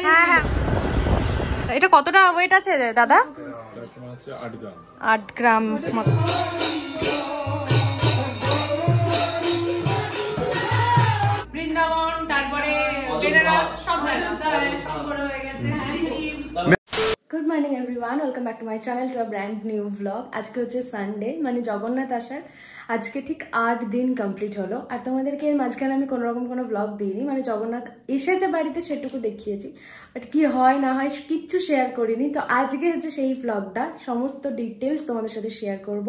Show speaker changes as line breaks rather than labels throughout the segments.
হ্যাঁ হ্যাঁ। এটা কতটা ওয়েট আছে দাদা? 8 গ্রাম মতো। বৃন্দাবন, তারপরে বেনারস, সব জায়গা সব বড় হয়ে গেছে। Good morning everyone, welcome back to my channel to a brand new blog. আজকে হচ্ছে সানডে, মানে জগন্নাথ আসার আজকে ঠিক 8 দিন কমপ্লিট হলো। আর তোমাদেরকে এর মাঝখানে আমি কোনোরকম কোনো ব্লগ দিইনি, মানে জগন্নাথ এসেছে বাড়িতে সেটুকু দেখিয়েছি, বাট কি হয় না হয় কিচ্ছু শেয়ার করিনি। তো আজকে হচ্ছে সেই ব্লগটা, সমস্ত ডিটেলস তোমাদের সাথে শেয়ার করব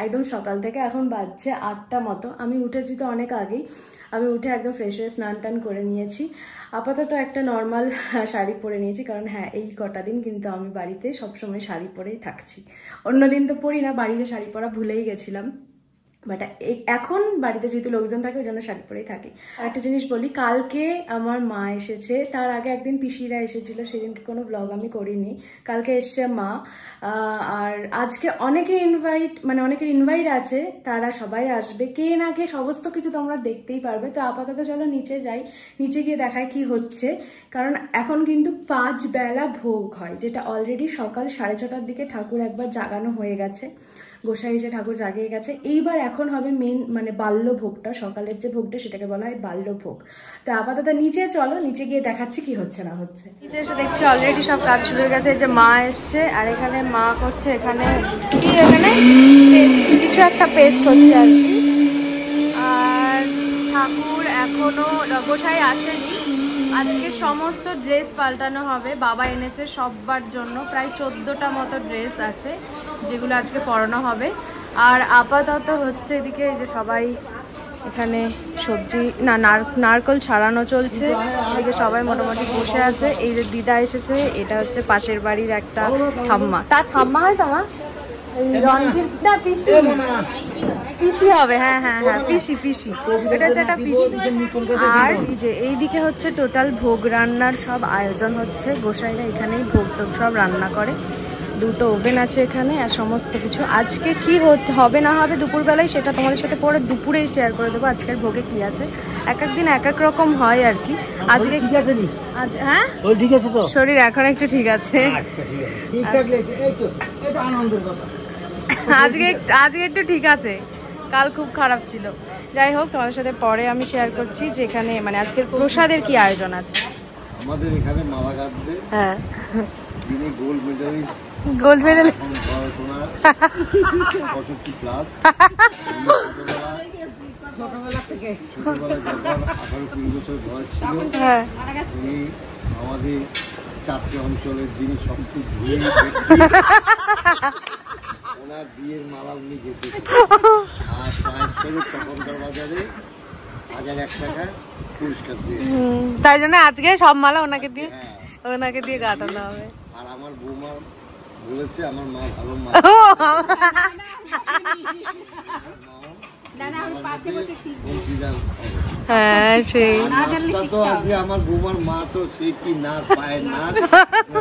একদম সকাল থেকে। এখন বাজছে 8টা মতো। আমি উঠেছি তো অনেক আগেই, আমি উঠে একদম ফ্রেশ হয়ে স্নান টান করে নিয়েছি। আপাতত একটা নর্মাল শাড়ি পরে নিয়েছি, কারণ হ্যাঁ এই কটা দিন কিন্তু আমি বাড়িতে সবসময় শাড়ি পরেই থাকছি। অন্যদিন তো পরি না, বাড়িতে শাড়ি পরা ভুলেই গেছিলাম, বাট এখন বাড়িতে যেহেতু লোকজন থাকে ওই জন্য শাড়ি পরেই থাকি। আর একটা জিনিস বলি, কালকে আমার মা এসেছে, তার আগে একদিন পিসিরা এসেছিল, সেদিনকে কোনো ব্লগ আমি করিনি। কালকে এসছে মা, আর আজকে অনেকের ইনভাইট আছে, তারা সবাই আসবে। কে না কে সমস্ত কিছু তোমরা দেখতেই পারবে। তো আপাতত চলো নিচে যাই, নিচে গিয়ে দেখায় কি হচ্ছে। কারণ এখন কিন্তু 5 বেলা ভোগ হয়, যেটা অলরেডি সকাল 6:30টার দিকে ঠাকুর একবার জাগানো হয়ে গেছে, গোসাই এসে ঠাকুর জাগিয়ে গেছে। এইবার এখন হবে মেন মানে বাল্য ভোগটা, সকালের যে ভোগটা সেটাকে বলা হয় বাল্য ভোগ। তো আপাতত নিচে চলো, নিচে গিয়ে দেখাচ্ছি কি হচ্ছে না হচ্ছে। নিচে এসে দেখছি অলরেডি সব কাজ শুরু হয়ে গেছে। এই যে মা এসছে, আর এখানে মা করছে এখানে কি, এখানে কিছু একটা পেস্ট হচ্ছে আর কি। আর ঠাকুর এখনো গোসাই আসেনি। আজকে সমস্ত ড্রেস পাল্টানো হবে, বাবা এনেছে সববার জন্য প্রায় 14টা মতো ড্রেস আছে, যেগুলো আজকে পরানো হবে। আর আপাতত হচ্ছে এদিকে এই যে সবাই এখানে সবজি নারকল ছাড়ানো চলছে, এদিকে সবাই মোটামুটি বসে আছে। এই যে দিদা এসেছে, এটা হচ্ছে পাশের বাড়ির একটা ঠাম্মা, তার ঠাম্মা হয় তোমার রণধীরটা পিসি, পিসি হবে, হ্যাঁ হ্যাঁ হ্যাঁ পিসি, এটা হচ্ছে একটা পিসি। আর এই যে এইদিকে হচ্ছে টোটাল ভোগ রান্নার সব আয়োজন হচ্ছে, গোসাইরা এখানেই ভোগ টোগ সব রান্না করে। 2টো ওভেন আছে এখানে, আর সমস্ত কিছু আজকে কি হবে না হবে দুপুরবেলায় সেটা তোমাদের সাথে পরে দুপুরেই শেয়ার করে দেবো। আজকের ভোগে কি আছে, এক এক দিন এক এক রকম হয় আর কি। আজকে হ্যাঁ শরীর এখন একটু ঠিক আছে, আজকে একটু ঠিক আছে, কাল খুব খারাপ ছিল। যাই হোক, তোমাদের সাথে পরে আমি শেয়ার করছি যে এখানে মানে আজকের প্রসাদের কি আয়োজন আছে। আমাদের এখানে মালা গাঁথবে, হ্যাঁ গোল্ড মেডাল ছোটবেলা থেকে 18-20 বছর বয়স ছিল, উনি আমাদের 4টে অঞ্চলের যিনি সবচেয়ে ধুয়ে ওনার বিয়ের মালা উনি গেঁথেছেন। আর সাহেবস্বরূপ তখনকার বাজারে 1001 টাকা পুরস্কার দিয়ে, তাই জন্য আজকে সব মালা ওনাকে দিয়ে গাঁথানো হবে। আর আমার বৌমা বলেছে আমার মা ভালো মা, হ্যাঁ সেই তো আজকে আমার বৌমার মা তো সে কি নাচ, পায়ের নাচ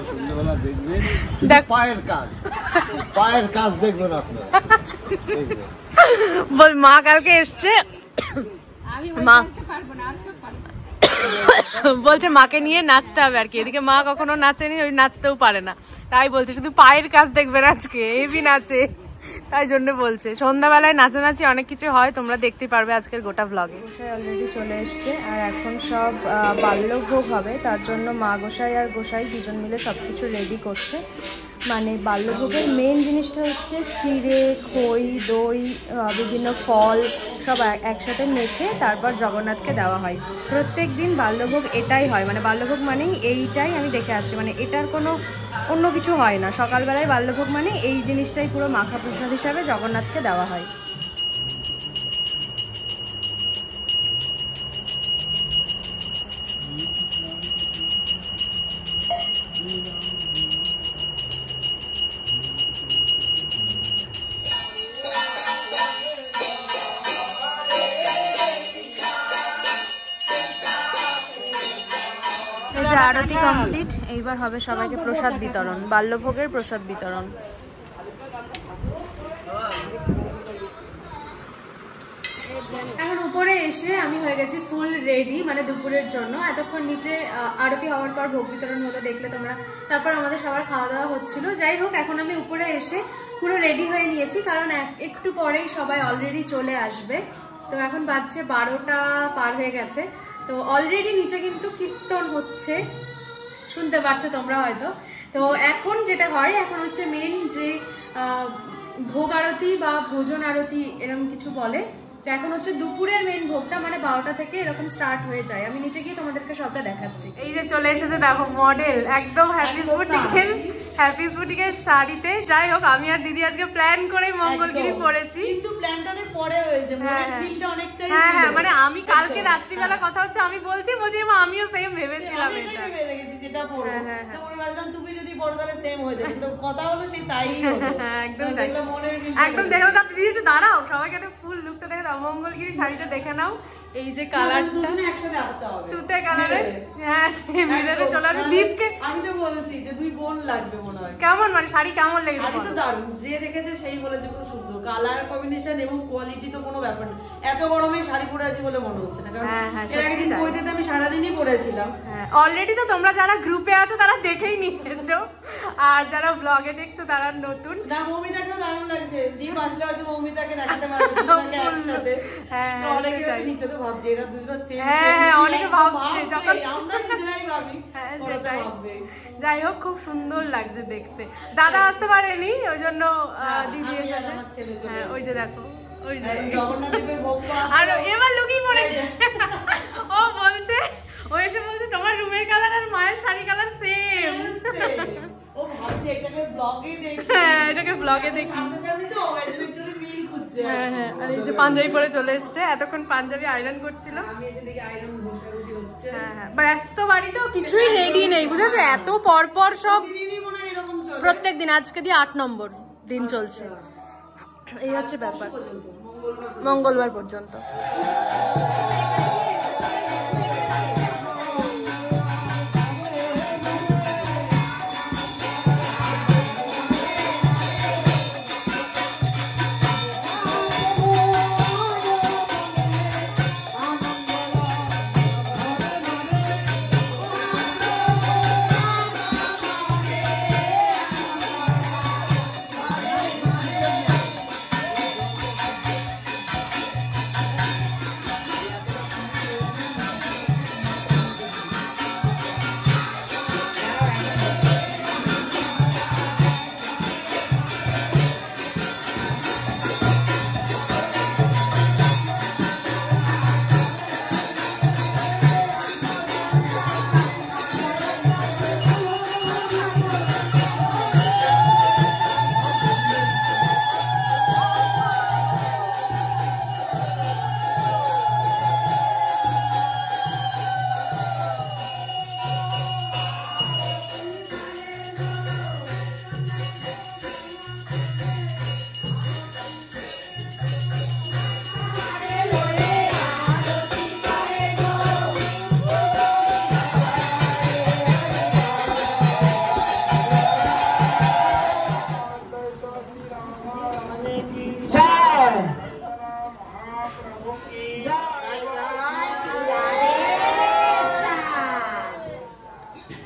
সন্ধ্যাবেলা দেখবেন, পায়ের কাজ দেখবেন আপনারা। বল মা কালকে এসছে, মা বলছে মাকে নিয়ে নাচতে হবে আর কি। এদিকে মা কখনো নাচেনি, ওই নাচতেও পারে না, তাই বলছে শুধু পায়ের কাজ দেখবেন আজকে, হেভি নাচে, তাই জন্য বলছে। সন্ধ্যাবেলায় নাচানাচি অনেক কিছু হয়, তোমরা দেখতে পারবে আজকের গোটা ভ্লগে। গোসাই অলরেডি চলে এসছে, আর এখন সব বাল্যভোগ হবে, তার জন্য মা গোসাই আর গোসাই দুজন মিলে সবকিছু রেডি করছে। মানে বাল্যভোগের মেন জিনিসটা হচ্ছে চিড়ে, খই, দই, বিভিন্ন ফল সব একসাথে মেখে তারপর জগন্নাথকে দেওয়া হয়। প্রত্যেক দিন বাল্যভোগ এটাই হয়, মানে বাল্যভোগ মানেই এইটাই আমি দেখে আসছি, মানে এটার কোনো অন্য কিছু হয় না। সকালবেলায় বাল্যভোগ মানে এই জিনিসটাই পুরো মাখা প্রসাদ হিসাবে জগন্নাথকে দেওয়া হয়। আরতি কমপ্লিট, এইবার হবে সবাইকে প্রসাদ বিতরণ, বাল্যভোগের প্রসাদ বিতরণ। এখন উপরে এসে আমি হয়ে গেছি ফুল রেডি মানে দুপুরের জন্য। এতক্ষণ নিচে আরতি হওয়ার পর ভোগ বিতরণ হলো দেখলে তোমরা, তারপর আমাদের সবার খাওয়া দাওয়া হচ্ছিল। যাই হোক এখন আমি উপরে এসে পুরো রেডি হয়ে নিয়েছি, কারণ একটু পরেই সবাই অলরেডি চলে আসবে। তো এখন বাজছে 12টা পার হয়ে গেছে। তো অলরেডি নিচে কিন্তু কীর্তন হচ্ছে, শুনতে পাচ্ছ তোমরা হয়তো। তো এখন যেটা হয়, এখন হচ্ছে মেন যে ভোগ আরতি বা ভোজন আরতি এরকম কিছু বলে। তো এখন হচ্ছে দুপুরের মেন ভোগটা মানে 12টা থেকে এরকম স্টার্ট হয়ে যায়। আমি নিচে গিয়ে তোমাদেরকে সবটা দেখাচ্ছি। এই যে চলে এসেছে দেখো মডেল, একদম হ্যাপিস বুটিকের শাড়িতে। যাই হোক আমি আর দিদি আজকে প্ল্যান করে মঙ্গলগিরি পরেছি, কিন্তু প্ল্যানটা অনেক পরে হয়েছে, অনেকটাই হ্যাঁ মানে আমি কালকে রাত্রিবেলা কথা হচ্ছে, আমি বলছি আমিও সেম ভেবেছিলাম যেটা পরবো, তুমি যদি পড়ো তাহলে সেম হয়ে যাবে। তো কথা হলো সেই তাই একদম একদম দেখো। দিদি একটু দাঁড়াও, সবাইকে একটা ফুল লুকটা দেখে দাও। মঙ্গলগিরি শাড়িটা দেখে নাও, এই যে কালারটা একসাথে আসতে হবে তুতে কালারের। হ্যাঁ মিররে চলে আসে দীপকে। আমি তো বলছি যে দুই বোন লাগবে মনে হয়। কেমন মানে শাড়ি কেমন লেগেছে? শাড়ি তো দারুণ, যে দেখেছে সেই বলেছে খুব সুন্দর, কালার কম্বিনেশন এবং কোয়ালিটি তো কোনো ব্যাপার না। এত গরমে শাড়ি পরে আছি বলে মনে হচ্ছে না, কারণ এর আগের দিন বইতে আমি সারাদিনই পরেছিলাম। হ্যাঁ অলরেডি তো তোমরা যারা গ্রুপে আছো তারা দেখেই নিয়েছো, আর যারা ব্লগে দেখছো তারা নতুন। না মৌমিতাকেও দারুণ লাগছে, দীপ আসলে হয়তো মৌমিতাকে দেখাতে পারবে একসাথে। হ্যাঁ অনেকে নিচে তো ভাবছে এরা দুজনে সেম। হ্যাঁ অনেকে ভাবছে, যখন আমরা নিজেরাই ভাবি ওরা তো ভাববে। যাই হোক খুব সুন্দর লাগছে দেখতে। দাদা আসতে পারেনি, ওই জন্য দিদি এসেছে। হ্যাঁ ওই যে দেখো, ওই যে জগন্নাথ দেবের ভোগ। আর এবার লুকিয়ে পড়েছে, ও বলছে, ও এসে বলছে তোমার রুমের কালার আর মায়ের শাড়ি কালার সেম। ও ভাবছে এটাকে ব্লগে দেখি। হ্যাঁ এটাকে ব্লগে দেখি। হ্যাঁ হ্যাঁ আর এই যে পাঞ্জাবি পরে চলে এসছে, এতক্ষণ পাঞ্জাবি আয়রন করছিল। হ্যাঁ হ্যাঁ ব্যস্ত বাড়িতেও কিছুই রেডি নেই বুঝেছো, এত পরপর সব প্রত্যেক দিন। আজকে দিয়ে 8 নম্বর দিন চলছে, এই হচ্ছে ব্যাপার, মঙ্গলবার পর্যন্ত।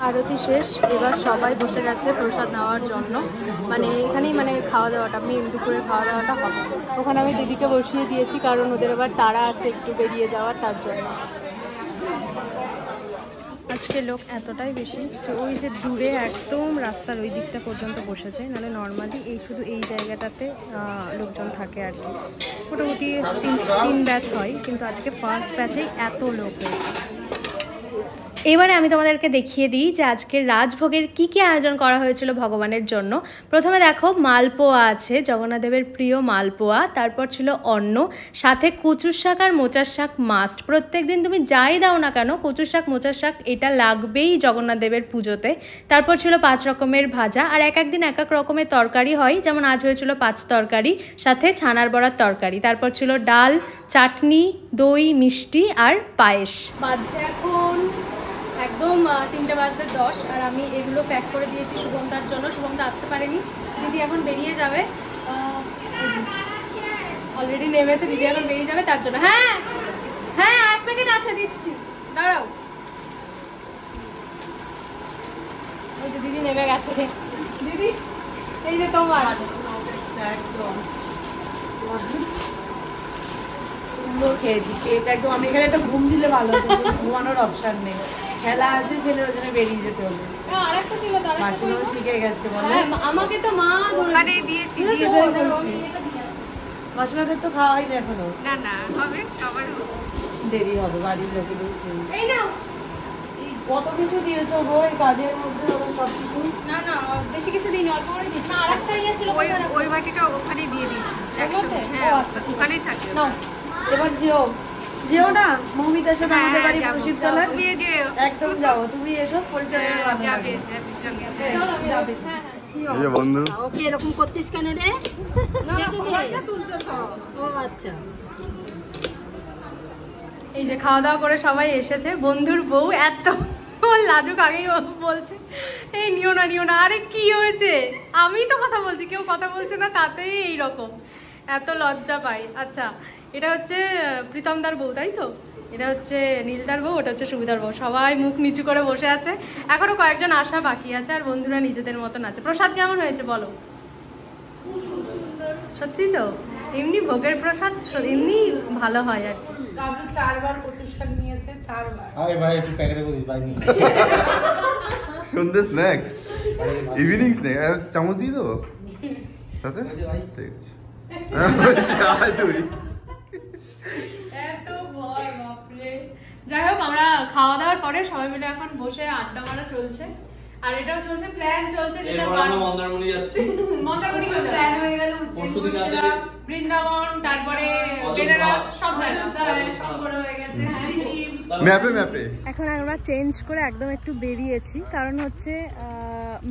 আরতি শেষ, এবার সবাই বসে গেছে প্রসাদ নেওয়ার জন্য। মানে এখানেই মানে খাওয়া দাওয়াটা, মেন দুপুরের খাওয়া দাওয়াটা হবে। ওখানে আমি দিদিকে বসিয়ে দিয়েছি, কারণ ওদের আবার তাড়া আছে একটু বেরিয়ে যাওয়ার, তার জন্য। আজকে লোক এতটাই বেশি যে ওই যে দূরে একদম রাস্তার ওই দিকটা পর্যন্ত বসেছে, নাহলে নর্মালি এই শুধু এই জায়গাটাতে লোকজন থাকে আর কি। মোটামুটি তিন ব্যাচ হয়, কিন্তু আজকে ফার্স্ট ব্যাচেই এত লোক হয়েছে। এবারে আমি তোমাদেরকে দেখিয়ে দিই যে আজকের রাজভোগের কি কি আয়োজন করা হয়েছিল ভগবানের জন্য। প্রথমে দেখো মালপোয়া আছে, জগন্নাথদেবের প্রিয় মালপোয়া। তারপর ছিল অন্ন, সাথে কচুর শাক আর মোচার শাক মাস্ট। প্রত্যেক দিন তুমি যাই দাও না কেন কচুর শাক মোচার শাক এটা লাগবেই জগন্নাথদেবের পুজোতে। তারপর ছিল 5 রকমের ভাজা, আর এক একদিন এক এক রকমের তরকারি হয়, যেমন আজ হয়েছিল 5 তরকারি, সাথে ছানার বড়ার তরকারি। তারপর ছিল ডাল, চাটনি, দই, মিষ্টি আর পায়েস। বাজছে এখন একদম 3:10, আর আমি এগুলো প্যাক করে দিয়েছি শুভমদার জন্য। শুভমদা আসতে পারেনি, দিদি এখন বেরিয়ে যাবে। অলরেডি নেমেছে, দিদি এখন বেরিয়ে যাবে তার জন্য। হ্যাঁ হ্যাঁ, এক প্যাকেট আছে, দিচ্ছি, দাঁড়াও। ওই যে দিদি নেমে গেছে। দিদি এই যে তোমার
সুন্দর খেয়েছি কেক একদম। আমি এখানে একটা ঘুম দিলে ভালো হতো, ঘুমানোর অপশন নেই, খেলা আছে ছেলের, ওই জন্য বেরিয়ে যেতে হবে।
আরেকটা ছিল,
মাসিমাও শিখে গেছে বলে।
আমাকে তো মা ওখানে দিয়েছি,
মাসিমাদের তো খাওয়া হয়নি এখনো।
না না, হবে, সবার
দেরি হবে, বাড়ির লোকেদের।
এই নাও,
কত কিছু দিয়েছো গো এই কাজের মধ্যে, ওরা সব কিছু।
না না, বেশি কিছু দিইনি, অল্প করে দিয়েছি। না, আরেকটা ছিল, ওই বাটিটা ওখানে দিয়ে দিয়েছি একসাথে। হ্যাঁ, ওখানেই থাকে।
না এবার যেও না মৌমিতার সাথে আমাদের বাড়ি মুর্শিদতলা,
তুমি যে
একদম যাও, তুমি এসব পরিচয়
যাবে।
যাবে।
এই যে বন্ধু,
ওকে এরকম করছিস কেন রে? ও আচ্ছা,
এই যে খাওয়া দাওয়া করে সবাই এসেছে। বন্ধুর বউ এত লাজুক, আগেই বলছে এই নিও না নিও না। আরে কি হয়েছে, আমি তো কথা বলছি, কেউ কথা বলছে না, তাতেই এইরকম এত লজ্জা পাই। আচ্ছা, এটা হচ্ছে প্রীতমদার বউ, তাই তো? এটা হচ্ছে নীলদার বউ, ওটা হচ্ছে সুবিধার বউ। সবাই মুখ নিচু করে বসে আছে, এখনো কয়েকজন আসা বাকি আছে, আর বন্ধুরা নিজেদের মতন আছে। প্রসাদ কেমন হয়েছে বলো? সত্যি তো, এমনি ভোগের প্রসাদ এমনি ভালো হয় আর কি।
গাবলু 4 বার কচুর শাক নিয়েছে, 4 বার।
আরে ভাই একটু প্যাকেটে করে দিই ভাই নি।
সন্ধ্যে স্ন্যাক্স, ইভিনিং স্ন্যাক্স, চামচ দিয়ে দেবো সাথে? ঠিক আছে তুই।
এত ভয়, বাপরে। যাই হোক, আমরা খাওয়া দাওয়ার পরে সবাই মিলে এখন বসে আড্ডা মারা চলছে। আর এটাও চলছে, প্ল্যান চলছে, যেটা
আমরা মন্দারমণি যাচ্ছি।
মন্দারমণি
প্ল্যান হয়ে গেল,
পরশুদিন রাতে
বৃন্দাবন, তারপরে বেনারস, সব জায়গায়
সব বড় হয়ে গেছে।
ম্যাপে ম্যাপে
এখন আমরা চেঞ্জ করে একদম একটু বেরিয়েছি, কারণ হচ্ছে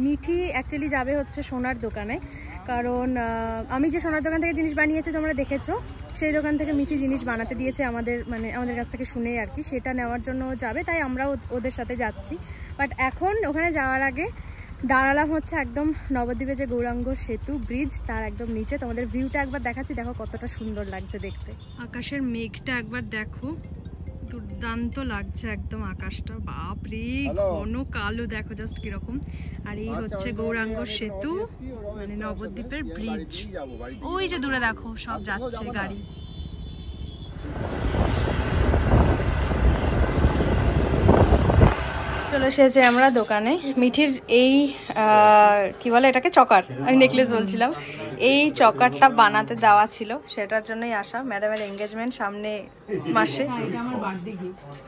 মিঠি অ্যাকচুয়ালি যাবে হচ্ছে সোনার দোকানে। কারণ আমি যে সোনার দোকান থেকে জিনিস বানিয়েছি তোমরা দেখেছো, সেই দোকান থেকে মিঠি জিনিস বানাতে দিয়েছে আমাদের, মানে আমাদের কাছ থেকে শুনে আর কি, সেটা নেওয়ার জন্য যাবে, তাই আমরাও ওদের সাথে যাচ্ছি। বাট এখন ওখানে যাওয়ার আগে দাঁড়ালাম হচ্ছে একদম নবদ্বীপে যে গৌরাঙ্গ সেতু ব্রিজ, তার একদম নিচে। তোমাদের ভিউটা একবার দেখাচ্ছি, দেখো কতটা সুন্দর লাগছে দেখতে। আকাশের মেঘটা একবার দেখো, দুর্দান্ত লাগছে একদম আকাশটা, বাপরে ঘন কালো, দেখো জাস্ট কিরকম। আর এই হচ্ছে গৌরাঙ্গ সেতু, মানে নবদ্বীপের ব্রিজ। ওই যে দূরে দেখো সব যাচ্ছে গাড়ি। চলে এসেছে আমরা দোকানে। মিঠির এই কি বলে এটাকে, চকার, আমি নেকলেস বলছিলাম, এই চকারটা বানাতে দেওয়া ছিল, সেটার জন্যই আসা। ম্যাডামের এঙ্গেজমেন্ট সামনে মাসে।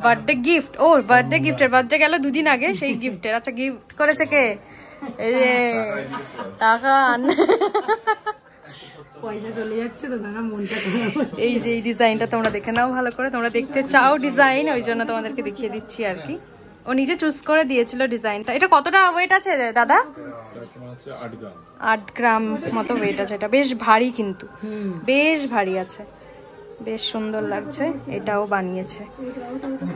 বার্থডে গিফট, ও বার্থডে গিফটের, বার্থডে গেল 2 দিন আগে, সেই গিফটের। আচ্ছা, গিফট করেছে কে? এই যে টাকা
পয়সা চলে যাচ্ছে তো, দাদা মনটা।
এই যে এই ডিজাইনটা তোমরা দেখে নাও ভালো করে, তোমরা দেখতে চাও ডিজাইন, ওই জন্য তোমাদেরকে দেখিয়ে দিচ্ছি আর কি। ও নিজে চুজ করে দিয়েছিল ডিজাইনটা। এটা কতটা ওয়েট আছে দাদা? 8 গ্রাম মতো ওয়েট আছে। এটা বেশ ভারী, কিন্তু বেশ ভারী আছে, বেশ সুন্দর লাগছে। এটাও বানিয়েছে।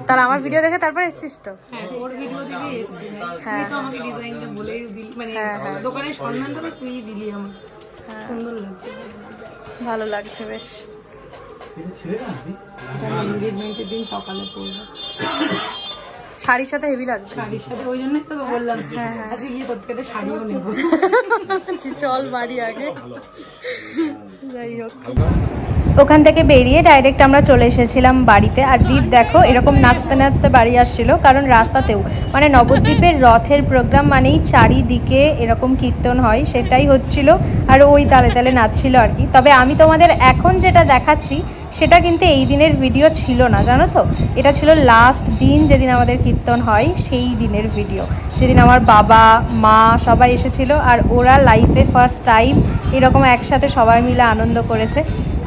তাহলে আমার ভিডিও দেখে তারপর এসেছিস তো?
হ্যাঁ, ওর ভিডিও দেখে এসেছি। হ্যাঁ, তো আমাকে ডিজাইনটা বলেই দিলি, মানে দোকানের সম্মানটা তো তুই দিলি আমাকে। সুন্দর লাগছে,
ভালো লাগছে বেশ।
এনগেজমেন্টের দিন সকালে পরবো,
শাড়ির সাথে হেভি লাগছে।
শাড়ির সাথে, ওই জন্যই তোকে বললাম আজকে গিয়ে প্রত্যেকটা শাড়িও নেবো।
চল বাড়ি আগে। যাই হোক, ওখান থেকে বেরিয়ে ডাইরেক্ট আমরা চলে এসেছিলাম বাড়িতে। আর দীপ দেখো এরকম নাচতে নাচতে বাড়ি আসছিল, কারণ রাস্তাতেও, মানে নবদ্বীপের রথের প্রোগ্রাম মানেই চারিদিকে এরকম কীর্তন হয়, সেটাই হচ্ছিল, আর ওই তালে তালে নাচছিল আর কি। তবে আমি তোমাদের এখন যেটা দেখাচ্ছি সেটা কিন্তু এই দিনের ভিডিও ছিল না, জানো তো। এটা ছিল লাস্ট দিন যেদিন আমাদের কীর্তন হয়, সেই দিনের ভিডিও, যেদিন আমার বাবা মা সবাই এসেছিল, আর ওরা লাইফে ফার্স্ট টাইম এরকম একসাথে সবাই মিলে আনন্দ করেছে।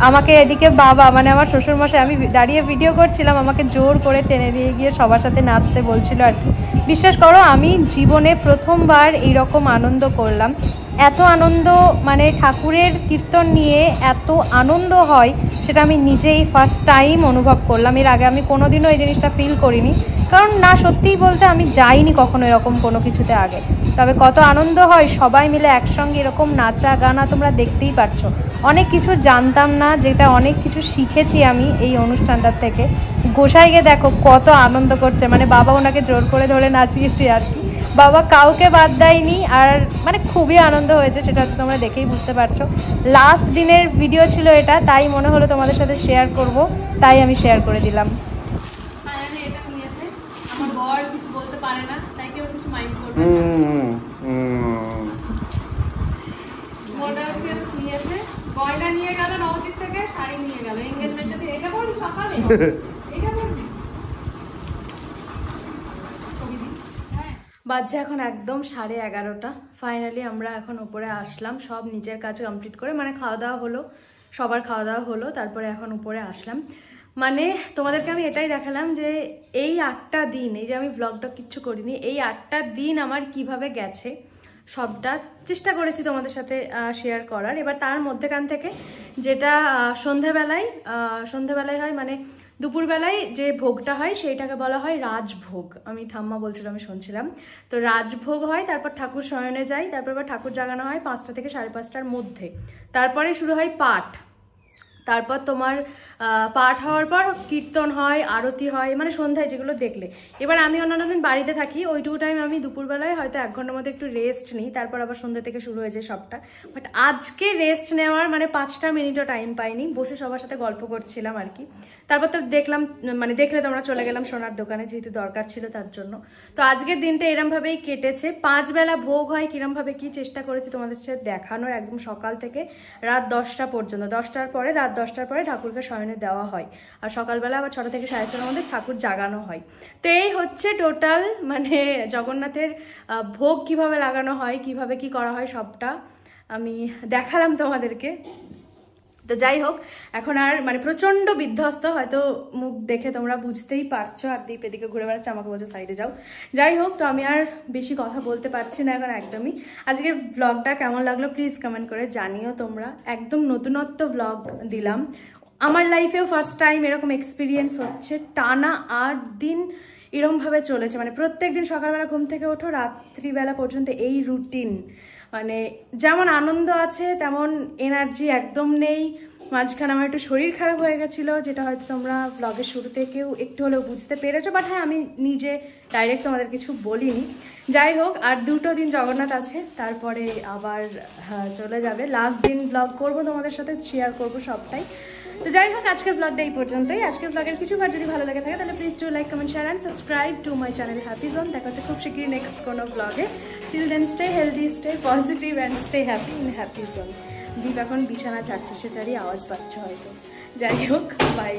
আমাকে এদিকে বাবা, মানে আমার শ্বশুরমশাই, আমি দাঁড়িয়ে ভিডিও করছিলাম, আমাকে জোর করে টেনে নিয়ে গিয়ে সবার সাথে নাচতে বলছিল আর কি। বিশ্বাস করো, আমি জীবনে প্রথমবার এইরকম আনন্দ করলাম। এত আনন্দ, মানে ঠাকুরের কীর্তন নিয়ে এত আনন্দ হয় সেটা আমি নিজেই ফার্স্ট টাইম অনুভব করলাম। এর আগে আমি কোনোদিনও এই জিনিসটা ফিল করিনি, কারণ না, সত্যিই বলতে আমি যাইনি কখনো এরকম কোনো কিছুতে আগে। তবে কত আনন্দ হয় সবাই মিলে একসঙ্গে এরকম নাচা গানা, তোমরা দেখতেই পারছো। অনেক কিছু জানতাম না, যেটা অনেক কিছু শিখেছি আমি এই অনুষ্ঠানটার থেকে। গোসাইকে দেখো কত আনন্দ করছে, মানে বাবা ওনাকে জোর করে ধরে নাচিয়েছে আর কি, বাবা কাউকে বাদ দেয়নি। আর মানে খুবই আনন্দ হয়েছে, সেটা তোমরা দেখেই বুঝতে পারছো। লাস্ট দিনের ভিডিও ছিল এটা, তাই মনে হলো তোমাদের সাথে শেয়ার করব, তাই আমি শেয়ার করে দিলাম।
এটা নিয়েছে আমার বর, কিছু বলতে পারে না, তাই কেউ কিছু মাইন্ড করবে না। মোটরসাইকেল নিয়েছে, গয়না নিয়ে গেল নবদ্বীপ থেকে, শাড়ি নিয়ে গেল এনগেজমেন্টে। এটা পড়ি সকালে, এটা পড়ি।
বাজছে এখন একদম 11:30। ফাইনালি আমরা এখন উপরে আসলাম, সব নিজের কাজ কমপ্লিট করে, মানে খাওয়া দাওয়া হলো, সবার খাওয়া দাওয়া হলো, তারপরে এখন উপরে আসলাম। মানে তোমাদেরকে আমি এটাই দেখালাম যে এই 8টা দিন, এই যে আমি ব্লগটা কিচ্ছু করিনি, এই 8টা দিন আমার কিভাবে গেছে সবটা চেষ্টা করেছি তোমাদের সাথে শেয়ার করার। এবার তার মধ্যেখান থেকে যেটা সন্ধেবেলায় হয়, মানে দুপুরবেলায় যে ভোগটা হয় সেইটাকে বলা হয় রাজভোগ। আমি ঠাম্মা বলছিল, আমি শুনছিলাম। তো রাজভোগ হয়, তারপর ঠাকুর শয়নে যায়, তারপর আবার ঠাকুর জাগানো হয় 5টা থেকে 5:30টার মধ্যে। তারপরে শুরু হয় পাঠ, তারপর তোমার পাঠ হওয়ার পর কীর্তন হয়, আরতি হয়, মানে সন্ধ্যায় যেগুলো দেখলে। এবার আমি অন্যান্য দিন বাড়িতে থাকি, ওইটুকু টাইম আমি দুপুরবেলায় হয়তো 1 ঘন্টার মধ্যে একটু রেস্ট নিই, তারপর আবার সন্ধ্যা থেকে শুরু হয়ে যায় সবটা। বাট আজকে রেস্ট নেওয়ার মানে 5টা মিনিটও টাইম পাইনি, বসে সবার সাথে গল্প করছিলাম আর কি। তারপর তো দেখলাম, মানে দেখলে তোমরা, চলে গেলাম সোনার দোকানে, যেহেতু দরকার ছিল তার জন্য। তো আজকের দিনটা এরমভাবেই কেটেছে। 5 বেলা ভোগ হয়, কিরমভাবে কি চেষ্টা করেছি তোমাদের সাথে দেখানোর, একদম সকাল থেকে রাত 10টা পর্যন্ত। 10টার পরে, রাত 10টার পরে ঠাকুরকে শয়নে দেওয়া হয়, আর সকালবেলা আবার 6টা থেকে 6:30টার মধ্যে ঠাকুর জাগানো হয়। তো এই হচ্ছে টোটাল, মানে জগন্নাথের ভোগ কিভাবে লাগানো হয়, কিভাবে কি করা হয়, সবটা আমি দেখালাম তোমাদেরকে। তো যাই হোক, এখন আর মানে প্রচন্ড বিধ্বস্ত, হয়তো মুখ দেখে তোমরা বুঝতেই পারছো। আর দীপ এদিকে ঘুরে বেড়াচ্ছে, আমাকে বলছে সাইডে যাও। যাই হোক, তো আমি আর বেশি কথা বলতে পারছি না এখন একদমই। আজকের ব্লগটা কেমন লাগলো প্লিজ কমেন্ট করে জানিও তোমরা। একদম নতুনত্ব ব্লগ দিলাম, আমার লাইফেও ফার্স্ট টাইম এরকম এক্সপিরিয়েন্স হচ্ছে। টানা 8 দিন এরমভাবে চলেছে, মানে প্রত্যেক দিন সকালবেলা ঘুম থেকে ওঠো, রাত্রিবেলা পর্যন্ত এই রুটিন। মানে যেমন আনন্দ আছে তেমন এনার্জি একদম নেই। মাঝখানে আমার একটু শরীর খারাপ হয়ে গেছিলো, যেটা হয়তো তোমরা ব্লগের শুরু থেকেও একটু হলেও বুঝতে পেরেছো। বাট হ্যাঁ, আমি নিজে ডাইরেক্ট তোমাদের কিছু বলিনি। যাই হোক, আর 2টো দিন জগন্নাথ আছে, তারপরে আবার চলে যাবে। লাস্ট দিন ব্লগ করবো, তোমাদের সাথে শেয়ার করবো সবটাই। তো যাই হোক, আজকের ব্লগটা এই পর্যন্তই। আজকের ব্লগের কিছু বার যদি ভালো লাগে থাকে তাহলে please do like, comment, share and subscribe to my channel Happy Zone. দেখা হচ্ছে খুব শীঘ্রই নেক্সট কোনো ব্লগে। Till then stay healthy, stay positive and stay happy in Happy Zone. Deep এখন বিছানা ছাড়ছে, সেটারই আওয়াজ পাচ্ছ হয়তো। যাই হোক, বাই।